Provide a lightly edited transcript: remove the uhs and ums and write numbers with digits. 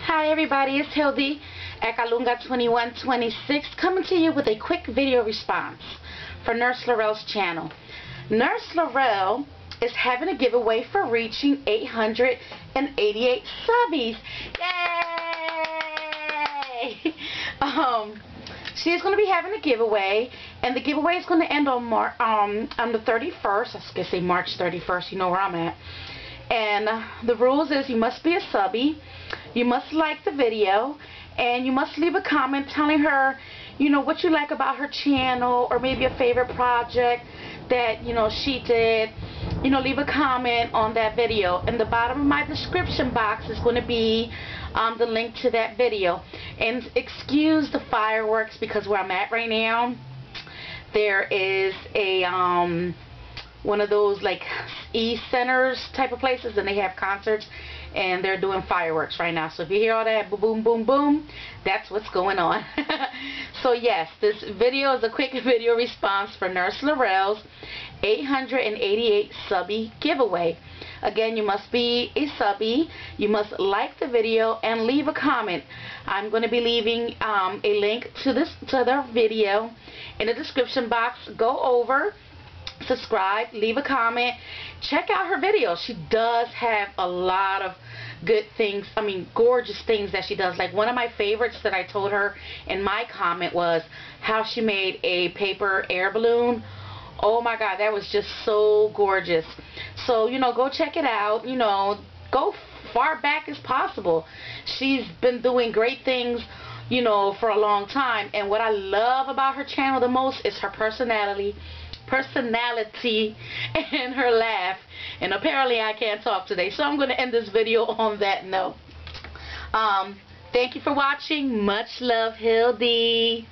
Hi everybody, it's Hildy at Kalunga2126 coming to you with a quick video response for Nurse Laurel's channel. Nurse Laurel is having a giveaway for reaching 888 subbies. Yay! She's going to be having a giveaway, and the giveaway is going to end on the 31st. I was going to say March 31st. You know where I'm at. And the rules is you must be a subby, you must like the video, and you must leave a comment telling her, you know, what you like about her channel, or maybe a favorite project that, you know, she did. You know, leave a comment on that video. In the bottom of my description box is going to be the link to that video. And excuse the fireworks, because where I'm at right now, there is a one of those like e-centers type of places, and they have concerts and they're doing fireworks right now. So if you hear all that boom boom boom boom, that's what's going on. So yes, this video is a quick video response for Nurse Laurel's 888 subby giveaway. Again, you must be a subby, you must like the video, and leave a comment. I'm going to be leaving a link to the video in the description box. Go over, subscribe, leave a comment, check out her videos. She does have a lot of good things, I mean gorgeous things that she does. Like one of my favorites that I told her in my comment was how she made a paper air balloon. Oh my god, that was just so gorgeous. So, you know, go check it out. You know, go far back as possible. She's been doing great things, you know, for a long time. And what I love about her channel the most is her personality and her laugh. And apparently I can't talk today, so I'm going to end this video on that note. Thank you for watching. Much love, Hildy.